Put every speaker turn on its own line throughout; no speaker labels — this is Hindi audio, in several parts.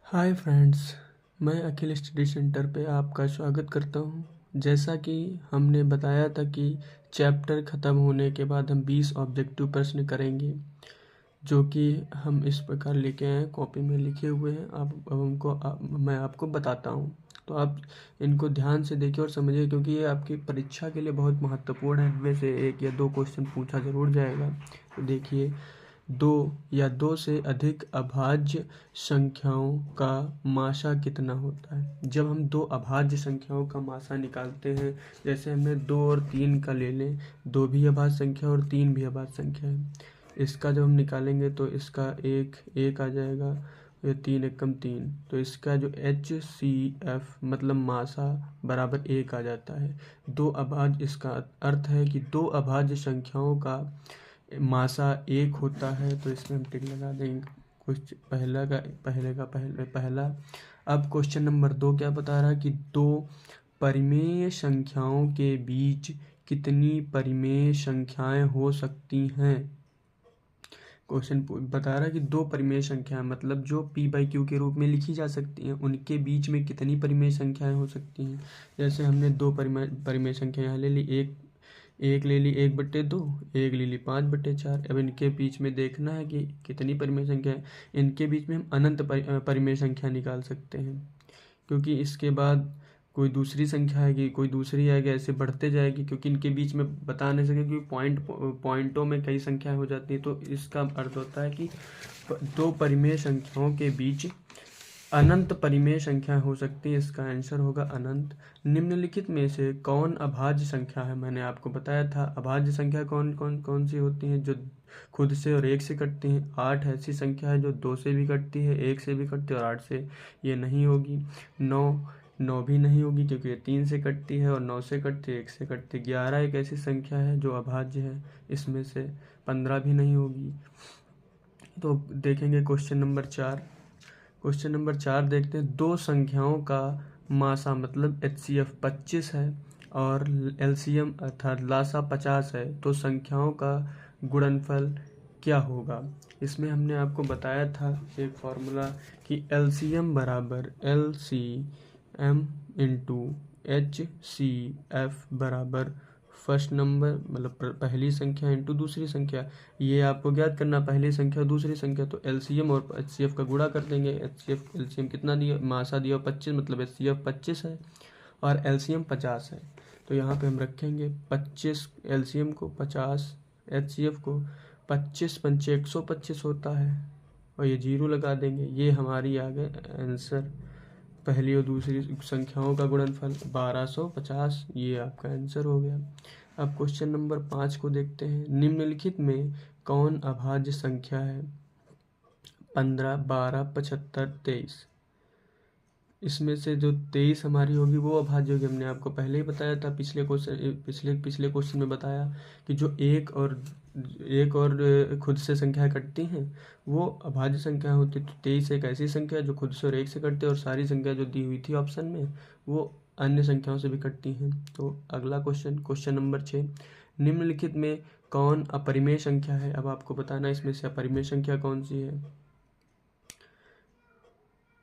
हाय फ्रेंड्स, मैं अखिल स्टडी सेंटर पे आपका स्वागत करता हूँ। जैसा कि हमने बताया था कि चैप्टर ख़त्म होने के बाद हम 20 ऑब्जेक्टिव प्रश्न करेंगे, जो कि हम इस प्रकार लेके आए हैं, कॉपी में लिखे हुए हैं। मैं आपको बताता हूँ, तो आप इनको ध्यान से देखिए और समझिए, क्योंकि ये आपकी परीक्षा के लिए बहुत महत्वपूर्ण है। इनमें से 1 या 2 क्वेश्चन पूछा ज़रूर जाएगा। तो देखिए, 2 या 2 से अधिक अभाज्य संख्याओं का मासा कितना होता है। जब हम 2 अभाज्य संख्याओं का मासा निकालते हैं, जैसे हमने 2 और 3 का ले लें, 2 भी अभाज्य संख्या और 3 भी अभाज्य संख्या है। इसका जब हम निकालेंगे तो इसका एक आ जाएगा, ये 3 एकम 3, तो इसका जो HCF मतलब मासा बराबर 1 आ जाता है। 2 अभाज्य, इसका अर्थ है कि 2 अभाज्य संख्याओं का मासा 1 होता है, तो इसमें हम टिक लगा देंगे। कुछ पहला। अब क्वेश्चन नंबर 2 क्या बता रहा है कि 2 परिमेय संख्याओं के बीच कितनी परिमेय संख्याएं हो सकती हैं। क्वेश्चन बता रहा है कि 2 परिमेय संख्याएं मतलब जो p/q के रूप में लिखी जा सकती हैं, उनके बीच में कितनी परिमेय संख्याएं हो सकती हैं। जैसे हमने 2 परिमेय संख्या यहाँ ले ली, एक ले ली 1/2, एक ले ली 5/4। अब इनके बीच में देखना है कि कितनी परिमेय संख्या है। इनके बीच में हम अनंत परिमेय संख्या निकाल सकते हैं, क्योंकि इसके बाद कोई दूसरी संख्या आएगी, कोई दूसरी आएगी, ऐसे बढ़ते जाएगी, क्योंकि इनके बीच में बता नहीं सके, क्योंकि पॉइंटों में कई संख्याएं हो जाती हैं। तो इसका अर्थ होता है कि 2 परिमेय संख्याओं के बीच अनंत परिमेय संख्या हो सकती है। इसका आंसर होगा अनंत। निम्नलिखित में से कौन अभाज्य संख्या है। मैंने आपको बताया था अभाज्य संख्या कौन सी होती हैं, जो खुद से और 1 से कटती हैं। 8 ऐसी संख्या है जो 2 से भी कटती है, 1 से भी कटती है और 8 से ये नहीं होगी। 9 भी नहीं होगी, क्योंकि ये 3 से कटती है और 9 से कटती है, 1 से कटती है। 11 एक ऐसी संख्या है जो अभाज्य है, इसमें से 15 भी नहीं होगी। तो देखेंगे क्वेश्चन नंबर 4। क्वेश्चन नंबर 4 देखते हैं। 2 संख्याओं का मासा मतलब HCF 25 है और LCM अर्थात लासा 50 है, तो संख्याओं का गुणनफल क्या होगा। इसमें हमने आपको बताया था एक फॉर्मूला कि LCM बराबर LCM इंटू HCF बराबर फर्स्ट नंबर मतलब पहली संख्या इंटू दूसरी संख्या। ये आपको ज्ञात करना, पहली संख्या दूसरी संख्या, तो LCM और HCF का गुणा कर देंगे। HCF LCM कितना दिया, मासा दिया 25, मतलब HCF 25 है और LCM 50 है। तो यहाँ पे हम रखेंगे 25 LCM को, 50 HCF को। 25 पंचे 125 होता है और ये 0 लगा देंगे। ये हमारी आ गए आंसर, पहली और दूसरी संख्याओं का गुणनफल 1250। ये आपका आंसर हो गया। अब क्वेश्चन नंबर 5 को देखते हैं। निम्नलिखित में कौन अभाज्य संख्या है। 15, 12, 75, 23। इसमें से जो 23 हमारी होगी वो अभाज्य होगी। हमने आपको पहले ही बताया था, पिछले क्वेश्चन में बताया कि जो एक और खुद से संख्याएं कटती हैं वो अभाज्य संख्या होती है। तो 23 एक ऐसी संख्या है जो खुद से और 1 से कटती है, और सारी संख्या जो दी हुई थी ऑप्शन में वो अन्य संख्याओं से भी कटती हैं। तो अगला क्वेश्चन नंबर 6। निम्नलिखित में कौन अपरिमेय संख्या है। अब आपको बताना इसमें से अपरिमेय संख्या कौन सी है।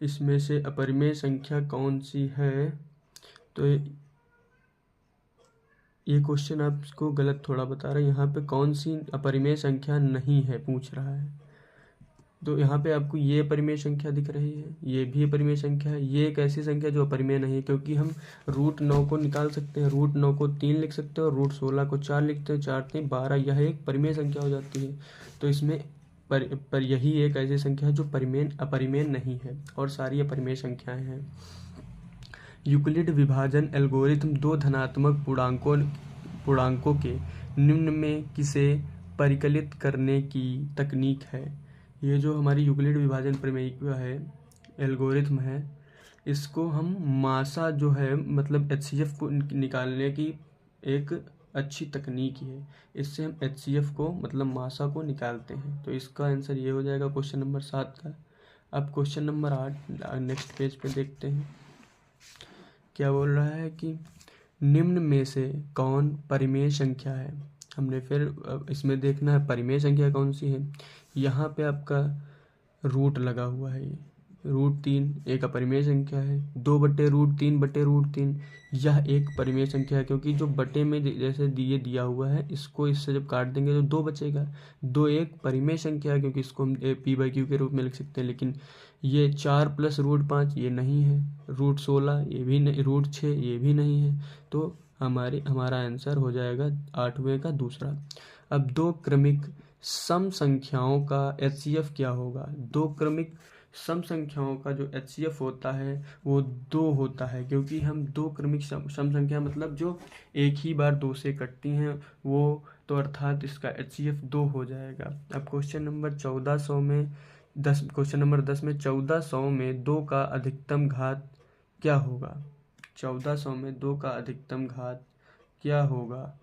इसमें से अपरिमेय संख्या कौन सी है। तो ये क्वेश्चन आपको गलत थोड़ा बता रहा है। यहाँ पे कौन सी अपरिमेय संख्या नहीं है पूछ रहा है। तो यहाँ पे आपको ये अपरिमेय संख्या दिख रही है, ये भी अपरिमेय संख्या है। ये एक ऐसी संख्या जो अपरिमेय नहीं है, क्योंकि हम √9 को निकाल सकते हैं, √9 को 3 लिख सकते हैं और √16 को 4 लिखते हैं, 4 3 12। यह एक परिमेय संख्या हो जाती है। तो इसमें पर यही एक ऐसी संख्या है जो अपरिमेय नहीं है, और सारी अपरिमेय संख्याएं हैं। यूक्लिड विभाजन एल्गोरिथम 2 धनात्मक पूर्णांकों के निम्न में किसे परिकलित करने की तकनीक है। ये जो हमारी यूक्लिड विभाजन प्रमेय है, एल्गोरिथम है, इसको हम मासा जो है मतलब HCF को निकालने की एक अच्छी तकनीक है। इससे हम HCF को मतलब मासा को निकालते हैं। तो इसका आंसर ये हो जाएगा क्वेश्चन नंबर 7 का। अब क्वेश्चन नंबर 8 नेक्स्ट पेज पे देखते हैं। क्या बोल रहा है कि निम्न में से कौन परिमेय संख्या है। हमने फिर इसमें देखना है परिमेय संख्या कौन सी है। यहाँ पे आपका रूट लगा हुआ है, √3 एक अपरिमेय संख्या है। 2/√3/√3 यह एक परिमेय संख्या है, क्योंकि जो बटे में जैसे दिया हुआ है, इसको इससे जब काट देंगे तो 2 बचेगा। 2 एक परिमेय संख्या है, क्योंकि इसको हम p/q के रूप में लिख सकते हैं। लेकिन ये 4 + √5 ये नहीं है, √16 ये भी नहीं, √6 ये भी नहीं है। तो हमारा आंसर हो जाएगा 8वें का दूसरा। अब दो क्रमिक सम संख्याओं का HCF क्या होगा? दो क्रमिक सम संख्याओं का जो HCF होता है वो 2 होता है, क्योंकि हम दो क्रमिक सम संख्या मतलब जो एक ही बार 2 से कटती हैं वो, तो अर्थात इसका HCF 2 हो जाएगा। अब क्वेश्चन नंबर 1400 में 10 क्वेश्चन नंबर 10 में 1400 में 2 का अधिकतम घात क्या होगा? 1400 में 2 का अधिकतम घात क्या होगा?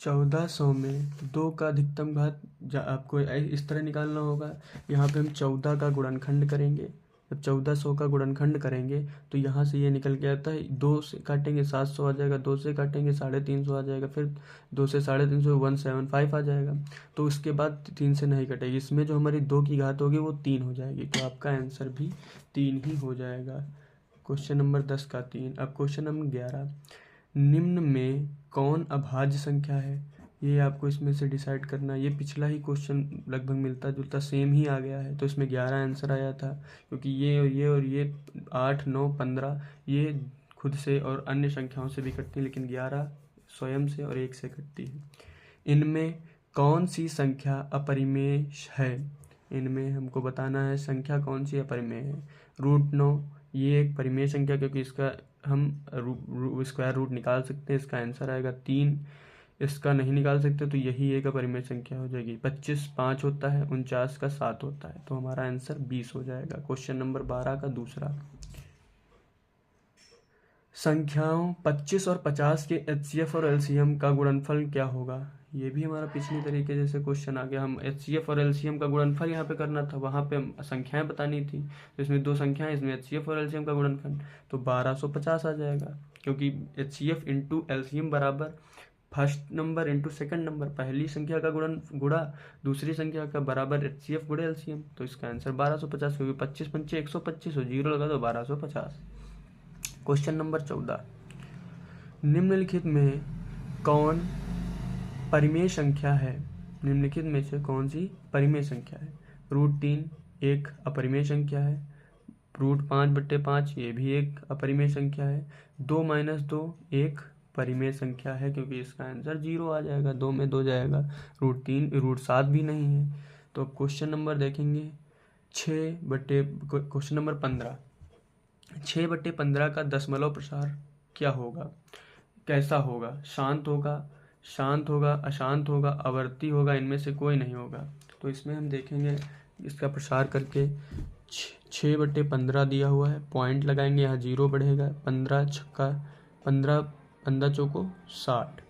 1400 में 2 का अधिकतम घात आपको इस तरह निकालना होगा। यहाँ पे हम 14 का गुणनखंड करेंगे। जब 1400 का गुणनखंड करेंगे तो यहाँ से ये निकल के आता है, 2 से काटेंगे 700 आ जाएगा, 2 से काटेंगे 350 आ जाएगा, फिर 2 से 350 175 आ जाएगा। तो उसके बाद 3 से नहीं कटेगी, इसमें जो हमारी 2 की घात होगी वो 3 हो जाएगी। तो आपका आंसर भी 3 ही हो जाएगा। क्वेश्चन नंबर 10 का 3। अब क्वेश्चन नंबर 11, निम्न में कौन अभाज्य संख्या है? ये आपको इसमें से डिसाइड करना है। ये पिछला ही क्वेश्चन लगभग मिलता जुलता सेम ही आ गया है, तो इसमें 11 आंसर आया था, क्योंकि ये 8, 9, 15 ये खुद से और अन्य संख्याओं से भी कटती है, लेकिन 11 स्वयं से और 1 से कटती है। इनमें कौन सी संख्या अपरिमेय है? इनमें हमको बताना है संख्या कौन सी अपरिमेय है। √9 ये एक परिमेय संख्या, क्योंकि इसका हम स्क्वायर रूट निकाल सकते हैं, इसका आंसर आएगा 3। इसका नहीं निकाल सकते तो यही एक अपरिमेय संख्या हो जाएगी। 25 5 होता है, 49 का 7 होता है, तो हमारा आंसर 20 हो जाएगा। क्वेश्चन नंबर 12 का दूसरा, संख्याओं 25 और 50 के HCF और LCM का गुणनफल क्या होगा? ये भी हमारा पिछली तरीके जैसे क्वेश्चन आ गया। हम HCF और LCM का गुणनफल यहाँ पे करना था, वहाँ पे संख्याएं बतानी थी। तो इसमें 2 संख्याएं, इसमें HCF और LCM का गुणनफल, तो 1250 आ जाएगा, क्योंकि HCF इंटू LCM बराबर first number into second number, पहली संख्या का गुणा दूसरी संख्या का बराबर HCF गुणे LCM। तो इसका आंसर 1250, क्योंकि 25 पंचे 125 हो, 0 लगा दो 1250। क्वेश्चन नंबर 14, निम्नलिखित में कौन परिमेय संख्या है? निम्नलिखित में से कौन सी परिमेय संख्या है? √3 एक अपरिमेय संख्या है। √5/5 ये भी एक अपरिमेय संख्या है। 2 - 2 एक परिमेय संख्या है, क्योंकि इसका आंसर 0 आ जाएगा, 2 में 2 जाएगा। √7 भी नहीं है। तो अब क्वेश्चन नंबर देखेंगे क्वेश्चन नंबर 15, 6/15 का दशमलव प्रसार क्या होगा? कैसा होगा? शांत होगा, अशांत होगा, आवर्ती होगा, इनमें से कोई नहीं होगा। तो इसमें हम देखेंगे इसका प्रसार करके 6/15 दिया हुआ है, पॉइंट लगाएंगे, यहाँ 0 बढ़ेगा, 15 छक्का 15 15 चौको 60।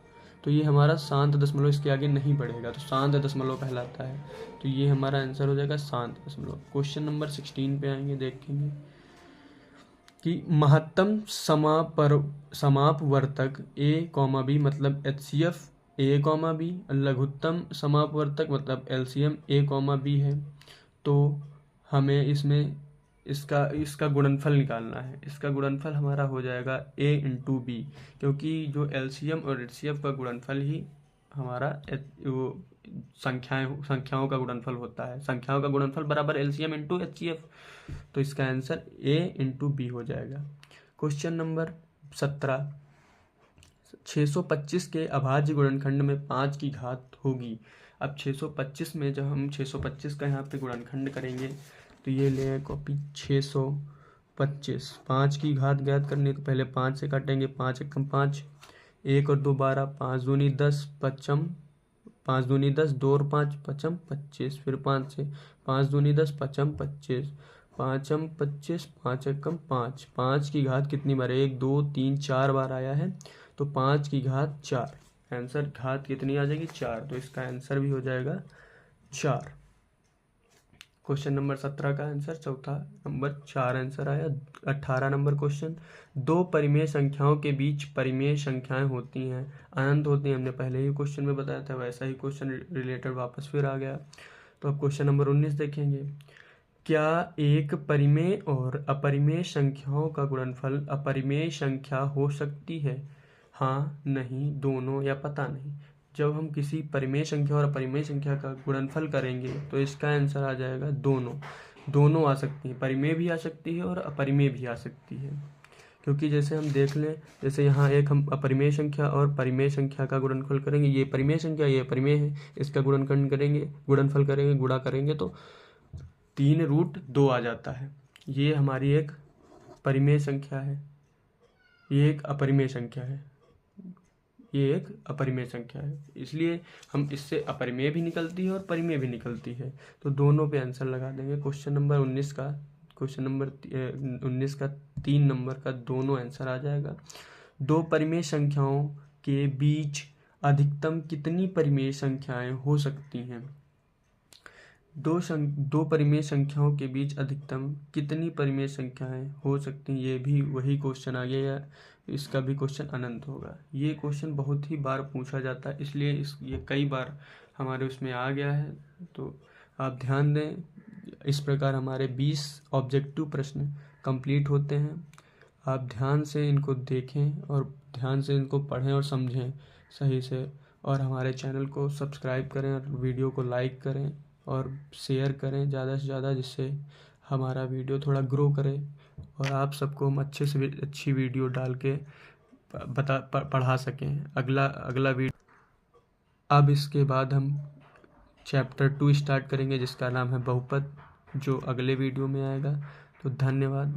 तो ये हमारा शांत दशमलव, इसके आगे नहीं बढ़ेगा, तो शांत दशमलव कहलाता है। तो ये हमारा आंसर हो जाएगा शांत दशमलव। क्वेश्चन नंबर 16 पे आएंगे, देखेंगे कि महत्तम समापवर्तक A, B मतलब HCF A, B, लघुत्तम समापवर्तक मतलब LCM A, B है। तो हमें इसमें इसका गुणनफल निकालना है। इसका गुणनफल हमारा हो जाएगा A × B, क्योंकि जो LCM और HCF का गुणनफल ही हमारा वो संख्याओं का गुणनफल होता है। संख्याओं का गुणनफल बराबर LCM × HCF, तो इसका आंसर A × B हो जाएगा। क्वेश्चन नंबर 17, 625 के अभाज्य गुणनखंड में 5 की घात होगी। अब 625 में जब हम 625 का यहाँ पे गुणनखंड करेंगे, तो ये ले कॉपी 625 5 की घात ज्ञात करनी, तो पहले 5 से काटेंगे, 5 × 5 1 और 2 12, 5 दूनी 10 पचम 5 दूनी 10, 2 और 5 पचम 25, फिर 5 से 5 दूनी 10 पचम 25, 5 25 5 × 5, 5 की घात कितनी बार? 1 2 3 4 बार आया है, तो 5 की घात 4, आंसर घात कितनी आ जाएगी? 4, तो इसका आंसर भी हो जाएगा 4। क्वेश्चन नंबर 17 का आंसर चौथा नंबर 4 आंसर आया। 18 नंबर क्वेश्चन, दो परिमेय संख्याओं के बीच परिमेय संख्याएं होती हैं, अनंत होती हैं। हमने पहले ही क्वेश्चन में बताया था, वैसा ही क्वेश्चन रिलेटेड वापस फिर आ गया। तो अब क्वेश्चन नंबर 19 देखेंगे क्या एक परिमेय और अपरिमेय संख्याओं का गुणनफल अपरिमेय संख्या हो सकती है? हाँ, नहीं, दोनों या पता नहीं। जब हम किसी परिमेय संख्या और अपरिमेय संख्या का गुणनफल करेंगे तो इसका आंसर आ जाएगा दोनों। दोनों आ सकती हैं, परिमेय भी आ सकती है और अपरिमेय भी आ सकती है। क्योंकि जैसे हम देख लें, जैसे यहाँ एक हम अपरिमेय संख्या और परिमेय संख्या का गुणनफल करेंगे, ये परिमेय संख्या, ये परिमेय है, इसका गुणनफल करेंगे, गुणा करेंगे तो 3√2 आ जाता है। ये हमारी एक परिमेय संख्या है, ये एक अपरिमेय संख्या है, ये एक अपरिमेय संख्या है, इसलिए हम इससे अपरिमेय भी निकलती है और परिमेय भी निकलती है। तो दोनों पे आंसर लगा देंगे। क्वेश्चन नंबर 19 का 3 नंबर का दोनों आंसर आ जाएगा। दो परिमेय संख्याओं के बीच अधिकतम कितनी परिमेय संख्याएं हो सकती हैं? दो परिमेय संख्याओं के बीच अधिकतम कितनी परिमेय संख्याएं हो सकती हैं? ये भी वही क्वेश्चन आ गया, इसका भी क्वेश्चन अनंत होगा। ये क्वेश्चन बहुत ही बार पूछा जाता है, इसलिए ये कई बार हमारे उसमें आ गया है, तो आप ध्यान दें। इस प्रकार हमारे 20 ऑब्जेक्टिव प्रश्न कंप्लीट होते हैं। आप ध्यान से इनको देखें और ध्यान से इनको पढ़ें और समझें सही से, और हमारे चैनल को सब्सक्राइब करें और वीडियो को लाइक करें और शेयर करें ज़्यादा से ज़्यादा, जिससे हमारा वीडियो थोड़ा ग्रो करे और आप सबको हम अच्छे से अच्छी वीडियो डाल के पढ़ा सकें। अगला वीडियो, अब इसके बाद हम चैप्टर 2 स्टार्ट करेंगे जिसका नाम है बहुपद, जो अगले वीडियो में आएगा। तो धन्यवाद।